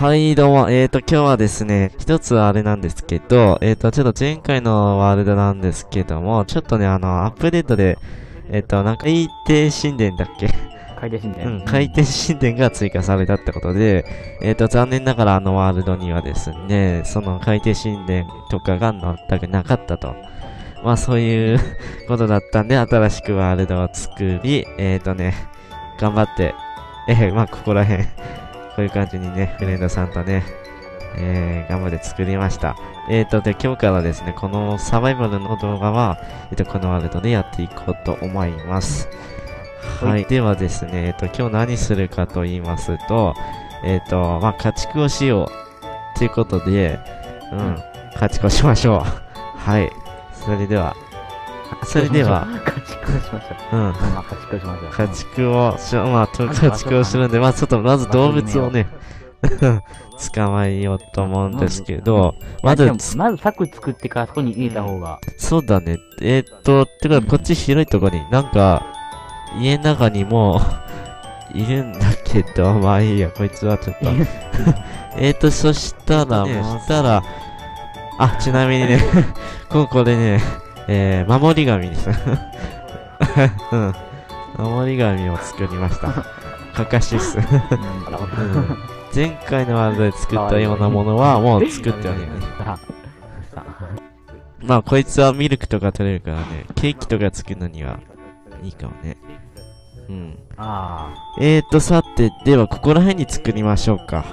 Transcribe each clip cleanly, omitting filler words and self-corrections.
はい、どうも。今日はですね、一つあれなんですけど、ちょっと前回のワールドなんですけども、ちょっとね、アップデートで、なんか、海底神殿だっけ海底神殿。海底神殿が追加されたってことで、残念ながらあのワールドにはですね、その海底神殿とかが全くなかったと。まあ、そういうことだったんで、新しくワールドを作り、頑張って、まあ、ここら辺、こういう感じにね、フレンドさんとね、頑張って作りました。で、今日からですね、このサバイバルの動画は、このワールドでやっていこうと思います。はい。ではですね、今日何するかと言いますと、まあ、家畜をしよう。ということで、家畜をしましょう。はい。それでは、家畜をしましょう。まあ、家畜をしましょう。家畜をするんで、まあ、ちょっとまず動物をね、捕まえようと思うんですけど、まず柵作ってからそこに入れた方が。そうだね。てか、こっち広いとこに、なんか、家の中にも、いるんだけど、まあいいや、こいつはちょっと。そしたら、あ、ちなみにね、ここでね、守り神です。守り神を作りました。かかしっす。前回のワールドで作ったようなものはもう作っております。まあ、こいつはミルクとか取れるからね、ケーキとか作るのにはいいかもね。さて、では、ここら辺に作りましょうか。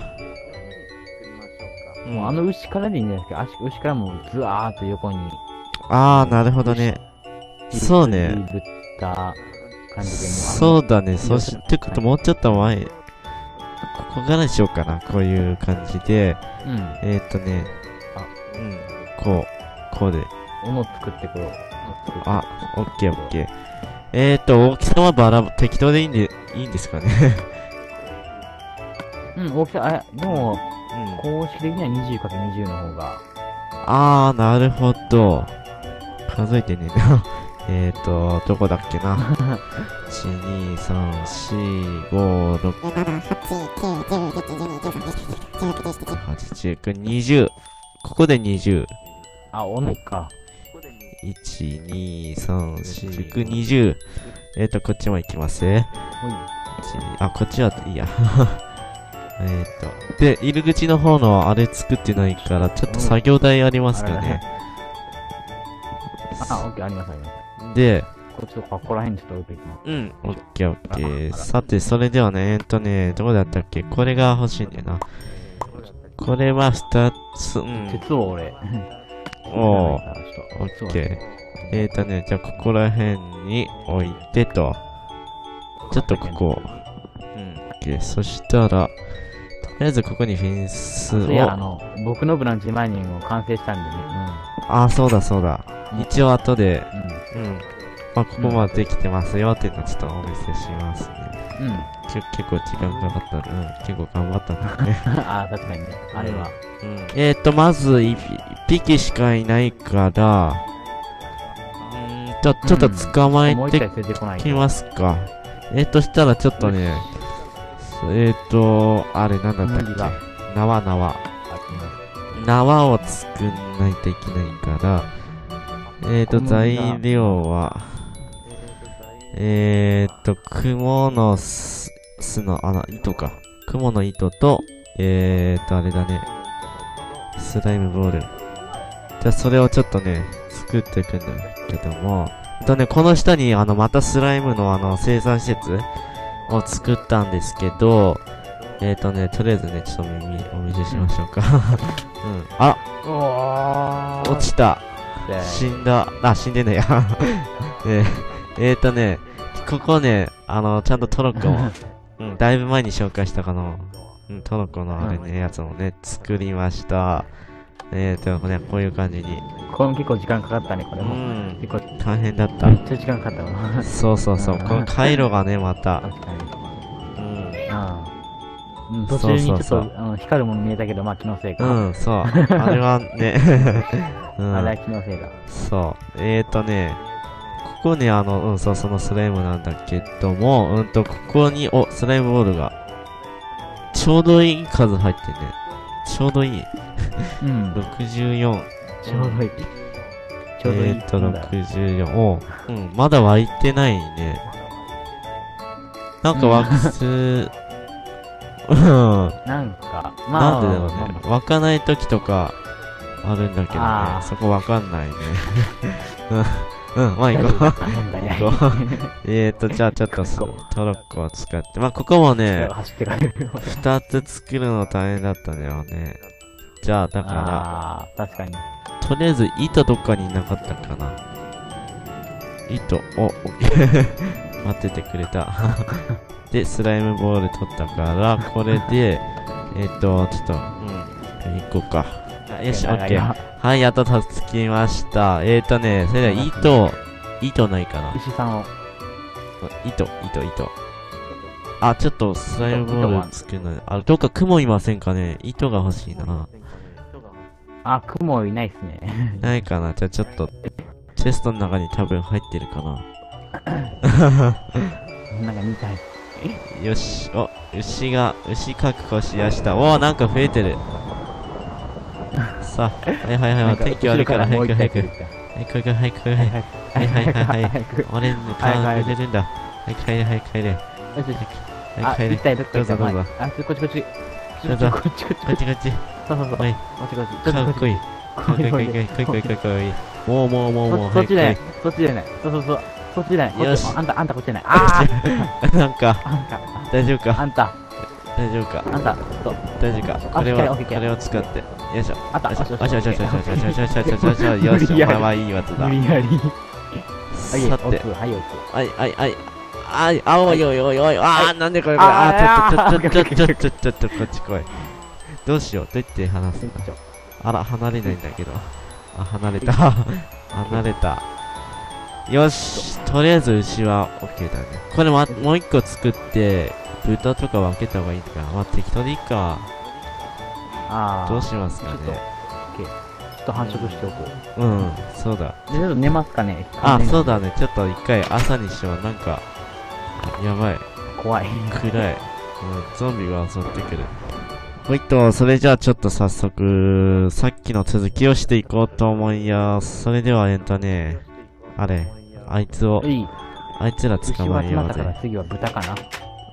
もう牛からでいいんじゃないですか。牛からもうずわーっと横に。あー、なるほどね。そうね。そうだね。そしてこともうちょっと前、ここからにしようかな。こういう感じで。こうで。斧作ってこよう。あ、オッケーオッケー。大きさは適当でいいんですかね。大きさ、でも、公式的には 20×20 の方が。あー、なるほど。数えてねえな。どこだっけな。1、2、3、4、5、6、7、8、9、10、11、12、13、14、15、16、17、18、19、20。ここで20。あ、斧か。1、2、3、4、19、20。こっちも行きますあ、こっちはいいや。で、入り口の方のあれ作ってないから、ちょっと作業台ありますかね。オッケー、あります。で、ここら辺ちょっと置いていきます。オッケーオッケー。さて、それではね、どこだったっけ？これが欲しいんだよな。これは2つ、鉄を俺。オッケー。じゃあ、ここら辺に置いてと。ちょっとここ。オッケー。そしたら、とりあえずここにフェンスを。僕のブランチマイニングも完成したんでね。あ、そうだそうだ。一応後で、まあ、ここまでできてますよっていうのをちょっとお見せしますね。結構時間かかった結構頑張ったんだね。ああ、確かにね。あれは。まず1匹しかいないから、ちょっと捕まえてきますか。したらちょっとね、あれなんだったっけ？縄を作んないといけないから、材料は、蜘蛛の巣の糸か。蜘蛛の糸と、あれだね。スライムボール。じゃあ、それをちょっとね、作っていくんだけども、この下に、またスライムの生産施設を作ったんですけど、とりあえずね、ちょっとお見せしましょうか。落ちた。死んだ。死んでねえや。ここね、ちゃんとトロコを、だいぶ前に紹介したトロコのあれね、やつをね、作りました。こういう感じに。これも結構時間かかったね、これも。結構大変だった。めっちゃ時間かかったわ。そう。この回路がね、また。確かに。途中にちょっと光るもの見えたけど、まあ気のせいか。そう。あれはね、あれは気のせいだ。そう。ここにそのスライムなんだけども、ここに、スライムボールが、ちょうどいい数入ってね。ちょうどいい。うん。64。ちょうどいい。ちょうどいい。64。おう。うん、まだ湧いてないね。なんか湧くす、うん。なんか、なんでだろうね。湧かない時とかあるんだけどね。そこわかんないね。うん、まあ行こう。行こう。じゃあちょっとトロッコを使って。まあここもね、2つ作るの大変だったんだよね。じゃあだから、確かに。とりあえず糸どっかになかったかな。糸、お、オッケー。待っててくれた。で、スライムボール取ったから、これで、ちょっと、行こうか。よし、オッケー。はい、やっとつきました。それでは糸ないかな。石さんを。糸。あ、ちょっとスライムボール作るので、どっか雲いませんかね。糸が欲しいな。あ、雲いないっすね。ないかな。じゃあちょっと、チェストの中に多分入ってるかな。なんか見たい。よし、お、牛確保しやした。おー、なんか増えてる。さあ、はい、天気悪いから早く。はい、俺、顔出るんだ。はい、帰れ。あ、行きたい、どっか行きたい。どうぞ。あ、こっち。こっち。そう。かっこいい。来い。もう。そっちじゃない。そう。そっちじゃない。よし。あんたこっちじゃない。ああなんか、大丈夫か。あんた、そう。大丈夫か。これを使って。よいしょ。あった。よし、お前はいいわとだ。無理やり。さて。はい。おい。なんでこれ。ちょっと、こっち来い。どうしよう。どうやって話すの？あら、離れないんだけど。あ、離れた。よし、とりあえず牛は OK だね。これもう一個作って、豚とか分けた方がいいかな。まあ適当でいいか。どうしますかね。ちょっと繁殖しておこう。うん、そうだ。ちょっと寝ますかね。あ、そうだね。ちょっと一回朝にしよう。なんか、やばい。怖い。暗い。ゾンビが襲ってくる。ほいと、それじゃあちょっと早速、さっきの続きをしていこうと思います。それではあいつら捕まえようぜ。次は豚かな。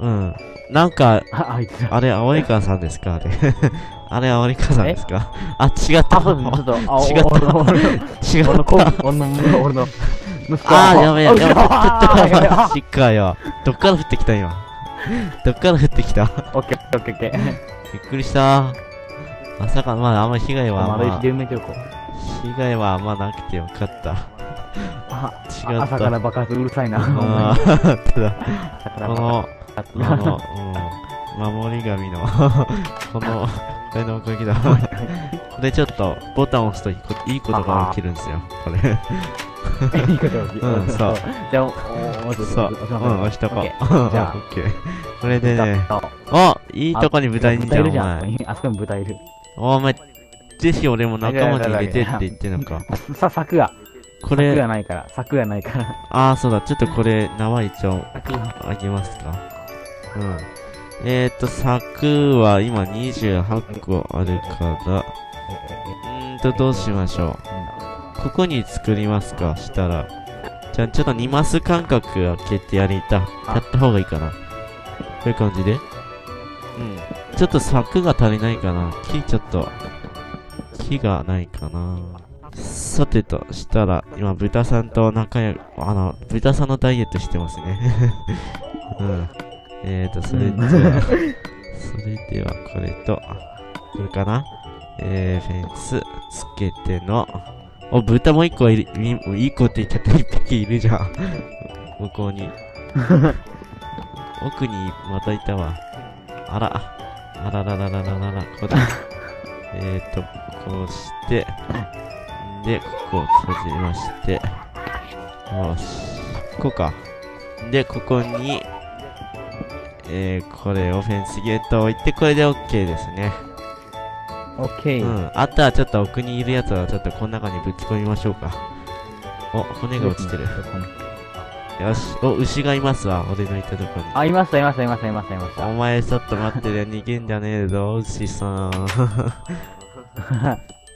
うん。なんか、あれ、青い母さんですかあれ、青い母さんですかあ、違った。あ、そうです。ちょっと、違った。俺の息子。あー、やべえ。ちょっと、マジかよ。どっから降ってきた今。オッケー。びっくりした。まさか、まあ、あんま被害はあんまなくてよかった。違った。朝から爆発うるさいな。ただ、守り神の、これのおかげだ。これちょっと、ボタンを押すといいことが起きるんですよ、これ。いいことが起きる。そう。じゃあ、押しとこう。じゃあ、オッケー。これでね、いいとこに豚いるじゃん、お前。あそこに豚いる。お前、ぜひ俺も仲間に入れてって言ってんのか。柵がないから。ああ、そうだ。ちょっとこれ、縄一応、あげますか。柵は今28個あるから、どうしましょう。ここに作りますか、したら。じゃあ、ちょっと2マス間隔開けてやった方がいいかな。こういう感じで。ちょっと柵が足りないかな。木がないかな。さてとしたら、今、豚さんと豚さんのダイエットしてますね。それでは、これと、これかな。フェンスつけての、豚も1個いる、1個って言っちゃって1匹いるじゃん。向こうに。奥にまたいたわ。あら、ここだ。こうして、で、ここを閉じまして、よし。ここか。で、ここに、これをフェンスゲート置いて、これで OK ですね。OK。あとはちょっと奥にいるやつはちょっとこの中にぶち込みましょうか。骨が落ちてる。よし。お、牛がいますわ。俺のいたとこに。あ、いました、いました、いました、いました、いました。お前ちょっと待ってるよ。逃げんじゃねえぞ、牛さん。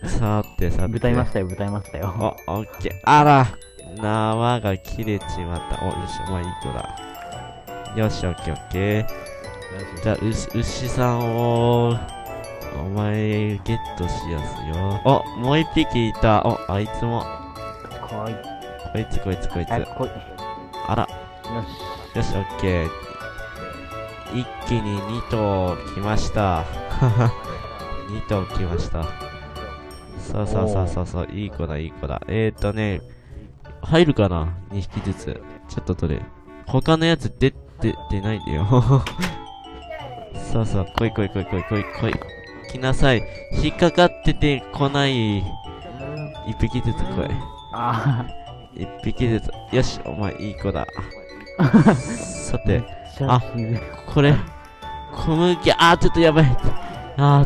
さてさて。豚いましたよ、豚いましたよ。お、オッケー。あら縄が切れちまった。お、よし、お前いい子だ。よし、オッケーオッケー。じゃあ、牛さんを、お前、ゲットしやすよ。お、もう一匹いた。お、あいつも。こい。こいつ、こいつ、こいつ。こい。あら。よし。よし、オッケー。一気に2頭来ました。2頭来ました。そうそうそうそうそう、いい子だ、いい子だ。入るかな ?2 匹ずつ。ちょっとどれ他のやつ出ないんだよ。そうそう、来い来い来い来い来い来い。来なさい。引っかかってて来ない。1匹ずつ来い。あ1匹ずつ。よし、お前いい子だ。さて、あ、これ、小麦、ちょっとやばい。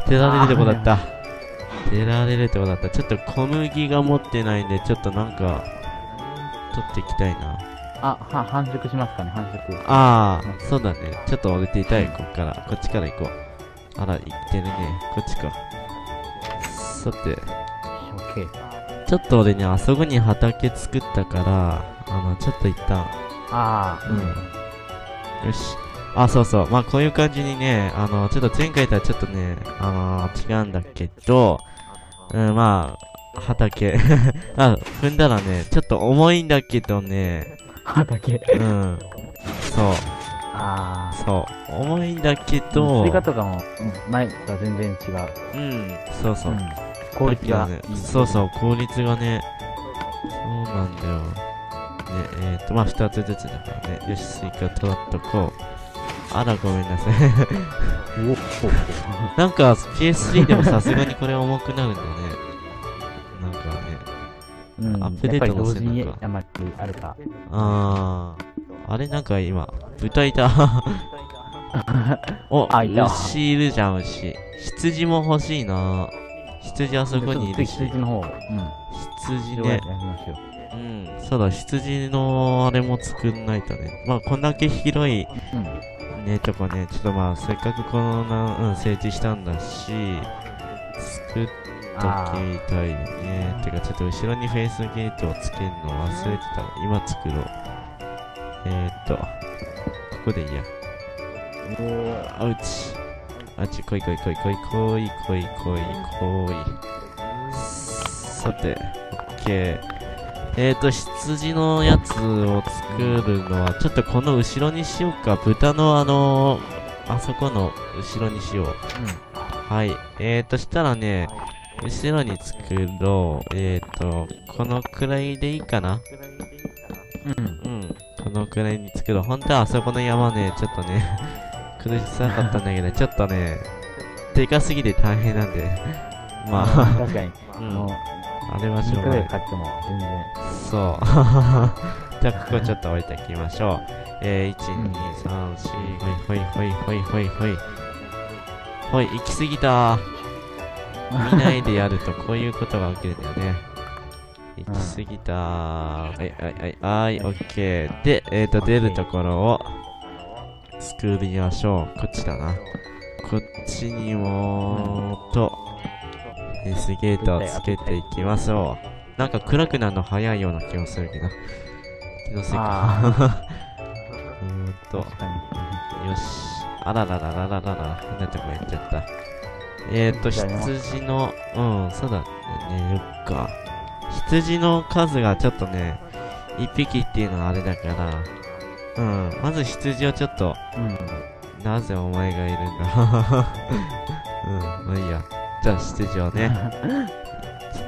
出られるとこだった。出られるとこだった。ちょっと小麦が持ってないんで、ちょっとなんか、取っていきたいな。繁殖しますかね、繁殖。そうだね。ちょっと降りていたい、こっちから行こう。あら、行ってるね。こっちか。さて、ちょっと俺ね、あそこに畑作ったから、ちょっと一旦。よし。そうそう。まあ、こういう感じにね、ちょっと前回とはちょっとね、違うんだけど、まあ、畑。踏んだらね、ちょっと重いんだけどね。畑。そう。そう。重いんだけど。追加とかも、前とは全然違う。そうそう。効率がね。そうそう、効率がね。そうなんだよ。ね、まあ、2つずつだからね。よし、スイカ取っとこう。あら、ごめんなさい。なんか、PS3 でもさすがにこれ重くなるんだね。なんかね。アップデートのせいなのか。あるか。あれなんか今、豚いた。お、牛いるじゃん、牛。羊も欲しいな。羊あそこにいるし。羊の方。羊ね。そうだ、羊のあれも作んないとね。まあ、こんだけ広い、とかね、ちょっとまあ、せっかくこの整地したんだし、作っときたいね。てか、ちょっと後ろにフェイスゲートをつけるの忘れてたわ。今作ろう。ここでいいや。あうち。来い来い来い来い来い来い来い来い。さて、オッケー。羊のやつを作るのは、ちょっとこの後ろにしようか。豚のあそこの後ろにしよう。はい。したらね、後ろに作ろう。このくらいでいいかな？このくらいに作ろう。本当はあそこの山ね、ちょっとね、苦しさかったんだけど、ちょっとね、でかすぎて大変なんで。まあ、確かに。あれはしょうがない。そう。じゃあ、ここちょっと置いておきましょう。1、2、3、4、ほいほいほいほいほいほい。ほい、行き過ぎた。見ないでやるとこういうことが起きるんだよね。行き過ぎた。はい、オッケー。で、出るところを作りましょう。こっちだな。こっちにもフェイスゲートをつけていきましょう。なんか暗くなるの早いような気がするけど。気のせいか。よし。あららららららら。変なとこやっちゃった。羊の、そうだね、よっか。羊の数がちょっとね、1匹っていうのはあれだから、まず羊をちょっと、なぜお前がいるんだ。まあいいや。じゃあ羊をね、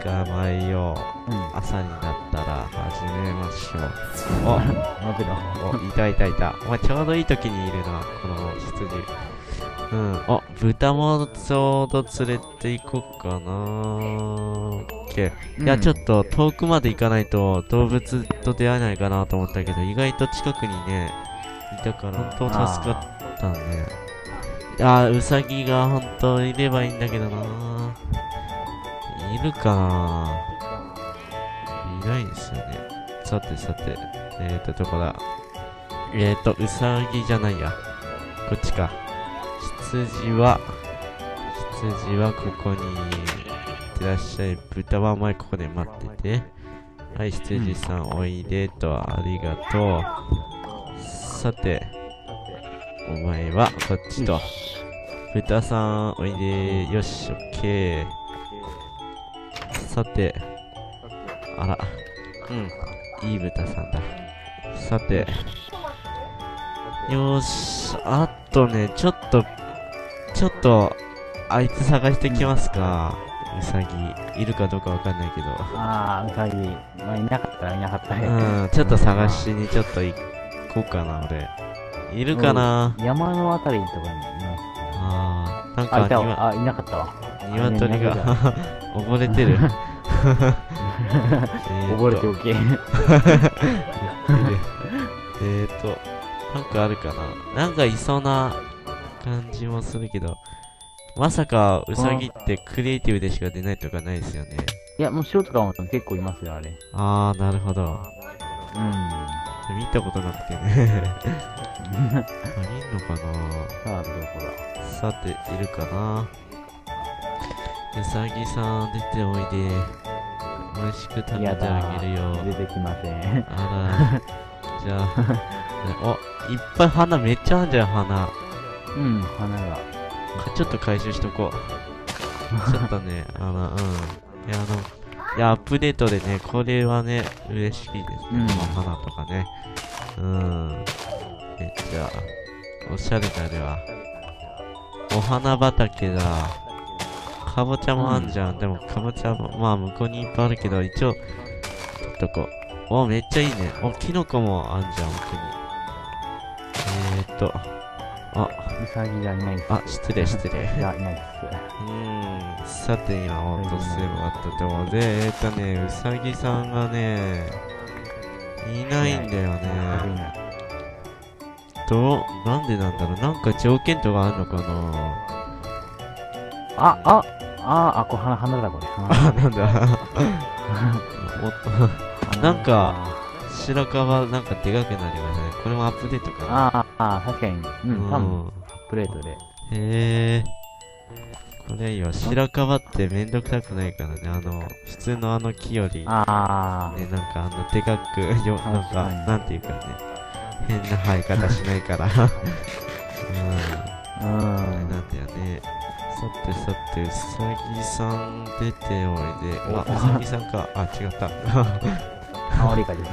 捕まえよう。朝になったら始めましょう。いたいたいた。お前ちょうどいい時にいるな、この羊。豚もちょうど連れて行こうかな。オッケー。いや、ちょっと遠くまで行かないと動物と出会えないかなと思ったけど、意外と近くにね、いたから本当助かったね。ウサギが本当いればいいんだけどな。いるかな。いないですよね。さてさて、どこだ。うさぎじゃないや。こっちか。羊はここにいってらっしゃい。豚は前ここで待ってて。はい、羊さんおいでと、ありがとう。さて、お前はこっちと。豚さんおいで。よし、オッケー。さて、あら、いい豚さんだ。さて、よーし、あとね、ちょっと、あいつ探してきますか。ウサギ、いるかどうかわかんないけど。ああ、ウサギ。まあ、いなかったらいなかったね。ちょっと探しにちょっと行こうかな、俺。いるかな。山のあたりとかにいます。なんか、いなかったわ。鶏が、溺れてる。溺れておけ。なんかあるかな。なんかいそうな感じもするけど、まさかウサギってクリエイティブでしか出ないとかないですよね。いや、もう白とかも結構いますよ、あれ。なるほど。見たことなくてね。いんのかな。さあ、どこだ。さて、いるかな。ウサギさん出ておいで。美味しく食べてあげるよ。出てきません。あら。じゃあ、いっぱい花めっちゃあんじゃん、花。花が。ちょっと回収しとこう。ちょっとね、いや、アップデートでね、これはね、嬉しいですね。花とかね。めっちゃ、おしゃれだねわ。お花畑だ。かぼちゃもあんじゃん。でも、かぼちゃも、まあ、向こうにいっぱいあるけど、一応、取っとこう。めっちゃいいね。キノコもあんじゃん、奥に。ウサギがいないっす。失礼。いや、いないっす。さて、今、落とせばあったところで、ウサギさんがね、いないんだよね。なんでなんだろう。なんか条件とかあるのかな。これ花だ、これ。なんだ。なんか、白樺なんかでかくなりましたね。これもアップデートかな。確かに。多分、プレートで。へー。これいいわ。白樺ってめんどくさくないからね。普通の木より、ね、なんかでかく、なんか、なんていうかね、変な生え方しないから。なんだよね。さて、うさぎさん出ておいで。うさぎさんか。違った。リカです。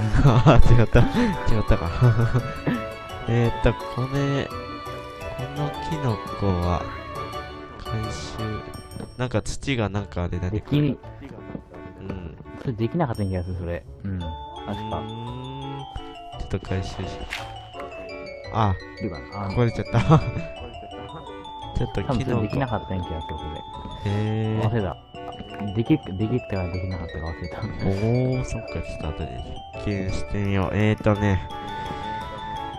違ったか。このキノコは、回収、なんか土がなんかあれだね。それできなかった気がする、それ。確か。ちょっと回収し、壊れちゃった。ちょっとキノコ。できなかった気がする、それ。忘れた。できたかできなかったか忘れた。そっか、ちょっと後で実験してみよう。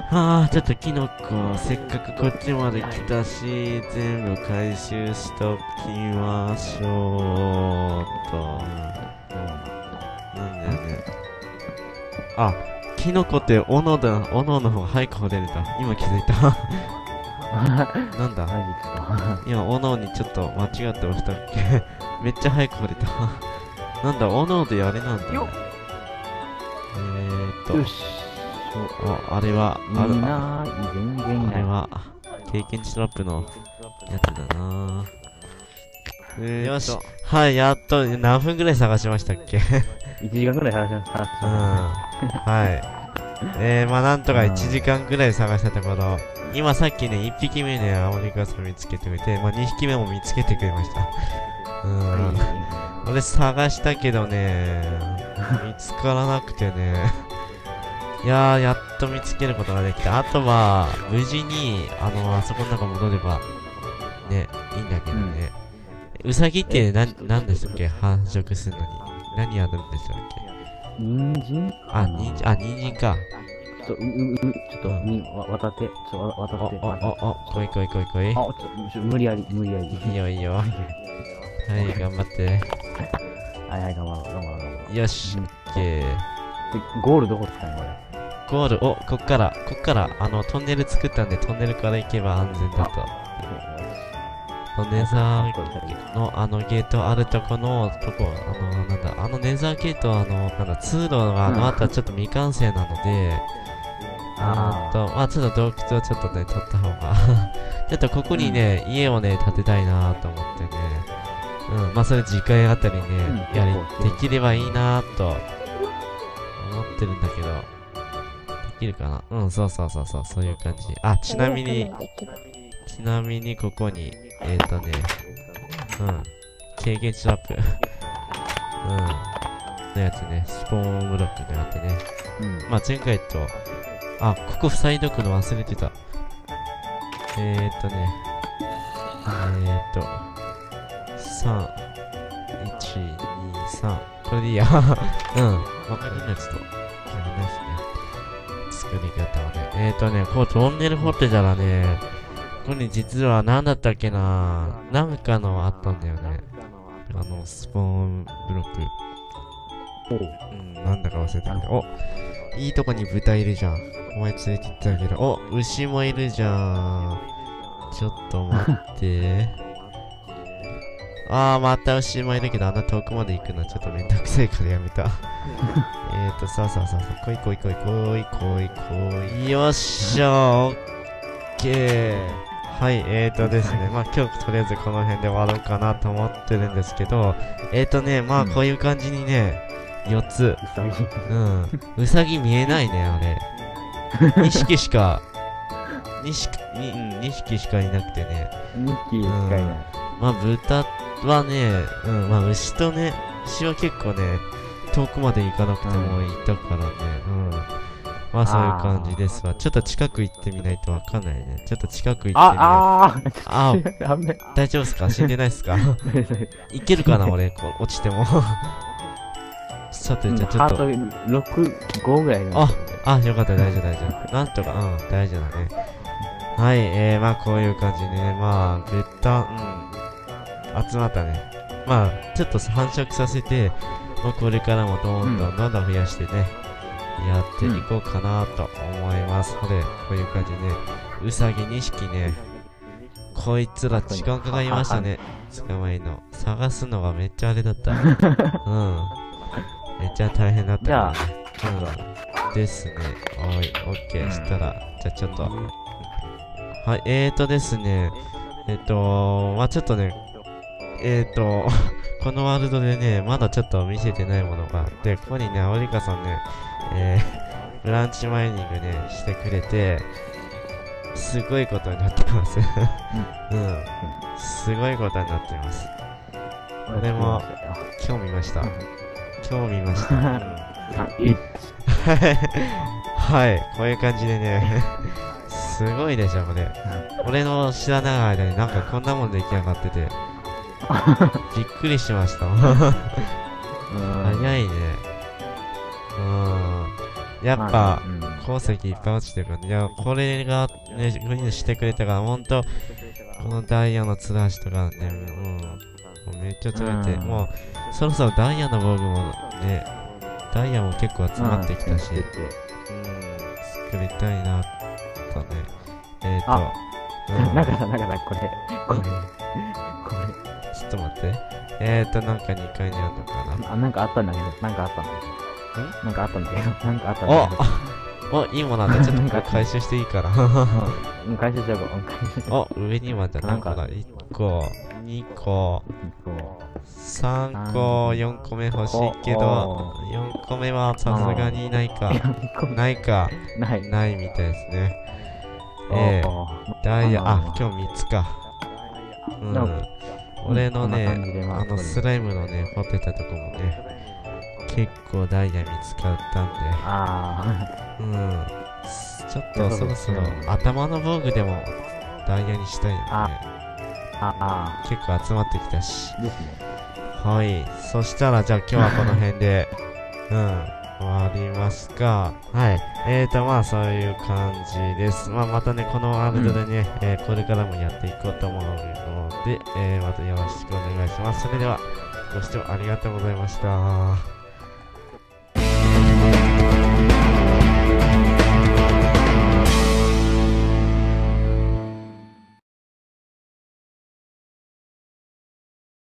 ちょっとキノコ、せっかくこっちまで来たし、全部回収しときましょうと。なんだよね。キノコって斧の方が早く掘れると。今気づいた。なんだ今、斧にちょっと間違って押したっけ。めっちゃ早く掘れた。なんだ、斧であれなんだ。よし。あれは、経験値トラップのやつだな。よし。はい、やっと、何分ぐらい探しましたっけ。1時間ぐらい探しました。はい。なんとか1時間ぐらい探したところ、今さっきね、1匹目ね、アオリカサ見つけてくれて、2匹目も見つけてくれました。俺探したけどね、見つからなくてね。やっと見つけることができた。あとは、無事に、あそこの中戻れば、ね、いいんだけどね。ウサギって何でしたっけ、繁殖するのに。何やるんでしたっけ。人参人参か。ちょっと、渡って。来い。無理やり。いいよ。はい、頑張って。はい、頑張ろう。よし、オッケー。ゴールどこ使うのこれ。ゴール、こっから、トンネル作ったんで、トンネルから行けば安全だと。ネザーのゲートあるとこの、ネザーゲートは通路があとはちょっと未完成なので、まあちょっと洞窟をちょっとね、取った方がちょっとここにね、家をね、建てたいなと思ってね。まあそれ次回あたりね、できればいいなと思ってるんだけど、できるかな。そういう感じ。ちなみにここに、軽減トラップ。のやつね、スポーンブロックがあってね。まあ前回と、ここ塞いどくの忘れてた。3、1、2、3。これでいいや。わかります。ちょっと、ないですね。作り方はね。こうトンネル掘ってたらね、ここに実は何だったっけな、なんかのあったんだよね。スポーンブロック。なんだか忘れたけど。いいとこに豚いるじゃん。お前連れて行ってあげる。牛もいるじゃん。ちょっと待って。また牛もいるけど、あんな遠くまで行くのはちょっとめんどくさいからやめた。そう。来い。よっしゃオッケー。はい、ですね。まあ今日とりあえずこの辺で終わろうかなと思ってるんですけど、まあこういう感じにね、4つ。うさぎ見えないね、あれ。2匹しかいなくてね。2匹しかいない。まあ豚はね、まあ牛とね、牛は結構ね、遠くまで行かなくてもいたからね、まあそういう感じですわ。ちょっと近く行ってみないとわかんないね。ちょっと近く行ってみよう。大丈夫っすか？死んでないっすか？いけるかな俺、落ちても。さて、じゃあちょっと。ハート6、5ぐらいだ。よかった、大丈夫。なんとか、大丈夫だね。はい、まあこういう感じでね、まあ、豚、集まったね。まあ、ちょっと繁殖させて、まあこれからもどんどん増やしてね、やっていこうかなと思います。こういう感じでね、うさぎ2匹ね、こいつら時間かかりましたね。捕まえるの。探すのがめっちゃあれだった。めっちゃ大変だったからね。ですね。オッケーしたら、じゃあちょっと。はい、ですね。まあちょっとね、このワールドでね、まだちょっと見せてないものがあって、ここにね、アオリカさんね、ブランチマイニングね、してくれて、すごいことになってます。すごいことになってます。俺も、今日見ました。はい、こういう感じでね、すごいでしょ、これ。俺の知らない間になんかこんなもん出来上がってて、びっくりしました。早いね。やっぱ、鉱石いっぱい落ちてるからね。いや、これがね、グリーンしてくれたから、ほんと、このダイヤのつらしとかね、もうめっちゃ取れて、もう、そろそろダイヤの防具もね、ダイヤも結構集まってきたし、作りたいな、とね。なんかこれ。ちょっと待って。なんか2階にあるのかな。なんかあったんだけど。いいものなんだ。ちょっと回収していいから。回収しよう。上にまだなんか1個、2個、3個、4個目欲しいけど、4個目はさすがにないか。ないみたいですね。ダイヤ、今日3つか。俺のね、スライムのね、掘ってたとこもね、結構ダイヤ見つかったんで、ちょっとそろそろ頭の防具でもダイヤにしたいよね。結構集まってきたし。はい。そしたら、じゃあ今日はこの辺で、終わりますか。はい。まあそういう感じです。まあまたね、このワールドでね、これからもやっていこうと思うので、またよろしくお願いします。それでは、ご視聴ありがとうございました。